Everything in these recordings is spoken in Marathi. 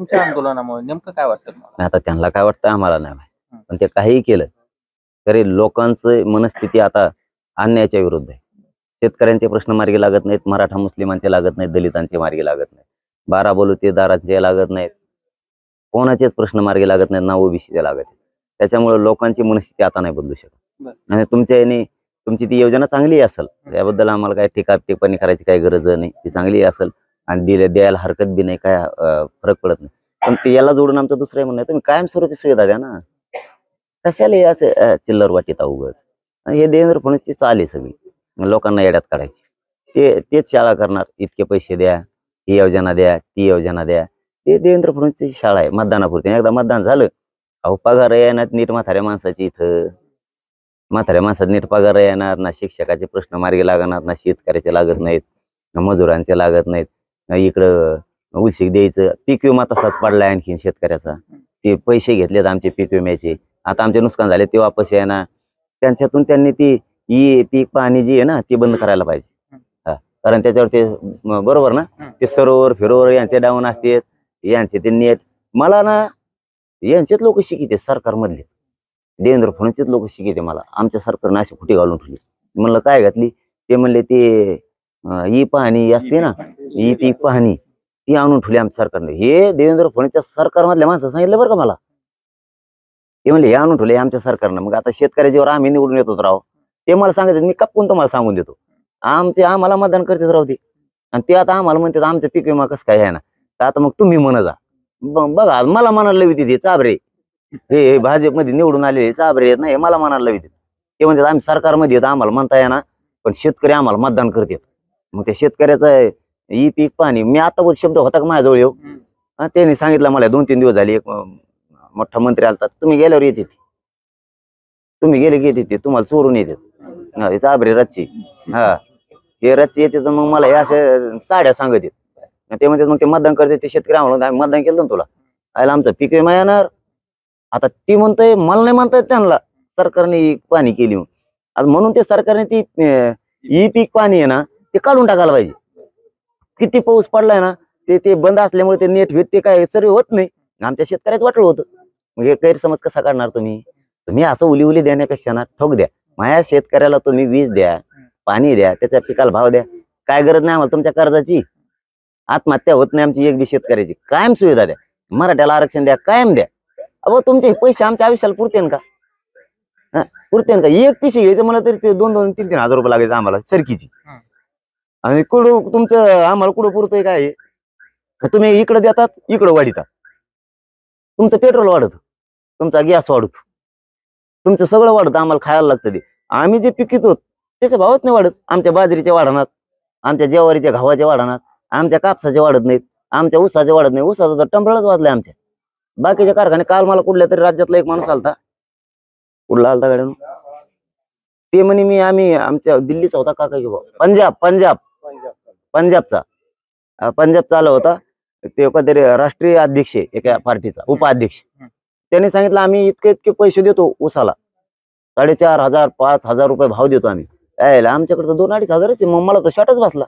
तुमच्या आंदोलनामुळे नेमकं काय वाटतं तुम्हाला? आता त्यांना काय वाटतं आम्हाला नाही माहित. पण ते काहीही केलं तरी लोकांचं मनस्थिती आता अन्यायाच्या विरुद्ध आहे. शेतकऱ्यांचे प्रश्न मार्गी लागत नाहीत, मराठा मुस्लिमांचे लागत नाहीत, दलितांचे मार्गी लागत नाहीत, 12 बलुतेदारांचे लागत नाहीत, कोणाचेच प्रश्न मार्गी लागत नाहीत, ना ओबीसीचे लागत आहेत. त्याच्यामुळे लोकांची मनस्थिती आता नाही बदलू शकत. आणि तुमच्या याने तुमची ती योजना चांगली असेल याबद्दल आम्हाला काय टिप्पणी करायची काही गरज नाही. ती चांगली असेल आणि द्यायला हरकत बी नाही, काय फरक पडत नाही. पण ते याला जोडून आमचं दुसरं म्हणणं आहे, तुम्ही कायमस्वरूपी सुविधा द्या ना. कशाला हे असं चिल्लर वाटीत उगाच. हे देवेंद्र फडणवीसची चाल आहे सगळी, लोकांना येड्यात काढायची. तेच शाळा करणार, इतके पैसे द्या, ही योजना द्या, ती योजना द्या. ते देवेंद्र फडणवीसची शाळा आहे मतदानापुरती. एकदा मतदान झालं अहो पगार येणार नीट म्हाताऱ्या माणसाची. इथं म्हाताऱ्या माणसात नीट पगार येणार ना, शिक्षकाचे प्रश्न मार्गी लागणार ना, शेतकऱ्याचे लागत नाहीत ना, मजुरांचे लागत नाहीत. इकडं उशिक द्यायचं, पीक विमा तसाच पडलाय आणखीन शेतकऱ्याचा. ते पैसे घेतलेत आमचे पीक विम्याचे, आता आमचे नुकसान झाले ते वापस येणार. त्यांच्यातून त्यांनी ती पीक पाणी जी आहे ना ती बंद करायला पाहिजे. कारण त्याच्यावर ते बरोबर ना, ते सरोवर फिरोवर यांचे डाऊन असते, यांचे ते नेट. मला ना यांचेच लोक शिकिते सरकारमधले, देवेंद्र फडणवीसचेच लोक शिकिते मला. आमच्या सरकारने अशी खुटी घालून ठेवली. म्हणलं काय घातली? ते म्हणले ते ई पाहणी असते ना, ई पीक पाहणी ती आणून ठेवली आमच्या सरकारने. हे देवेंद्र फडणवीसच्या सरकारमधल्या माणसं सांगितलं बरं का मला. ते म्हणले हे आणून ठेवले आमच्या सरकारनं. मग आता शेतकऱ्याच्यावर आम्ही निवडून येतो राव, ते मला सांगायचं मी कापून तुम्हाला सांगून देतो. आम्हाला मतदान करतेच राहू दे. आणि ते आता आम्हाला म्हणतात आमचं पीक विमा कसं काय आहे ना. तर आता मग तुम्ही म्हणा जा. बघा मला म्हणायला लवित ते चाबरे, हे भाजपमध्ये निवडून आले चाबरे आहेत ना, हे मला म्हणायला लवित. ते म्हणतात आम्ही सरकारमध्ये येत आम्हाला म्हणता येणार, पण शेतकरी आम्हाला मतदान करतात. मग त्या शेतकऱ्याचं ई पीक पाणी मी आता शब्द होता का माझ्याजवळ येऊ. त्यांनी सांगितलं मला 2-3 दिवस झाले. एक मोठा मंत्री आलता, तुम्ही गेल्यावर येते, तुम्ही गेले की येते, तुम्हाला चोरून येते चाबरे रच्ची. हे रच्ची येते. तर मग मला हे अशा चाड्या सांगत येत. ते म्हणतात मग ते मतदान करते ते शेतकरी. आम्हाला आम्ही मतदान केलं ना तुला, आयला आमचं पीक विमा येणार. आता ती म्हणतोय मला नाही म्हणतायत त्यांना सरकारने पाणी केली म्हणून ते सरकारने ती ई पीक पाणी आहे ना ते काढून टाकायला पाहिजे. किती पाऊस पडलाय ना ते बंद असल्यामुळे ते नेट ते काय सर्व होत नाही. आमच्या शेतकऱ्याचं वाटलं होतं. मग हे गैरसमज कसा काढणार तुम्ही असं उली देण्यापेक्षा ना ठोक द्या. माझ्या शेतकऱ्याला तुम्ही वीज द्या, पाणी द्या, त्याच्या पिकाला भाव द्या. काय गरज नाही आम्हाला तुमच्या कर्जाची. आत्महत्या होत नाही आमची एक बी शेतकऱ्याची. कायम सुविधा द्या, मराठ्याला आरक्षण द्या, कायम द्या. अहो तुमचे पैसे आमच्या आयुष्याला पुरतेन का? पुरतेन का? एक पिशी घ्यायचं मला तरी ते 2-3 हजार रुपये लागायचं आम्हाला सरकीची. आणि कुठं तुमचं आम्हाला कुठं पुरतोय काय? तुम्ही इकडं देतात, इकडं वाढीतात. तुमचं पेट्रोल वाढत, तुमचा गॅस वाढतो, तुमचं सगळं वाढतं. आम्हाला खायला लागतं ते. आम्ही जे पिकितो त्याच्या भावच नाही वाढत. आमच्या बाजरीचे वाढणार, आमच्या ज्वारीच्या गव्हाचे वाढणार, आमच्या कापसाचे वाढत नाहीत, आमच्या ऊसाचे वाढत नाही. ऊसाचा तर टंबळच वाजलाय आमच्या. बाकीच्या कारखाने काल मला कुठल्या तरी राज्यातला एक माणूस आलता, कुठला आलता गाड्यानं, ते म्हणे आम्ही आमच्या दिल्लीचा होता का काय पंजाबचा आला होता. ते काहीतरी राष्ट्रीय अध्यक्ष एका पार्टीचा उपाध्यक्ष. त्यांनी सांगितलं आम्ही इतके पैसे देतो ऊसाला, 4,500 5,000 रुपये भाव देतो आम्ही. आमच्याकडे तर 2-2.5 हजारच. मग मला तर शॉर्टच बसला.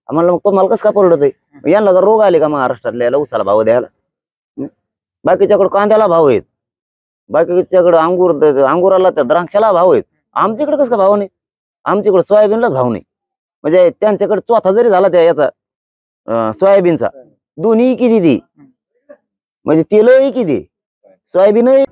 आम्हाला मग तुम्हाला कसं का परवडत आहे? यांना जर रोग आले का महाराष्ट्रातल्या याला ऊसाला भाव द्यायला? बाकीच्याकडे कांद्याला भाव आहेत, बाकीच्याकडे अंगुराला त्या द्राक्षाला भाव आहेत. आमच्याकडे कसं का भाव नाही? आमच्याकडे सोयाबीनलाच भाव नाही. म्हणजे त्यांच्याकडे चौथा जरी झाला त्या याचा सोयाबीनचा, दोन्ही किती दे, म्हणजे तेलही किती, सोयाबीनही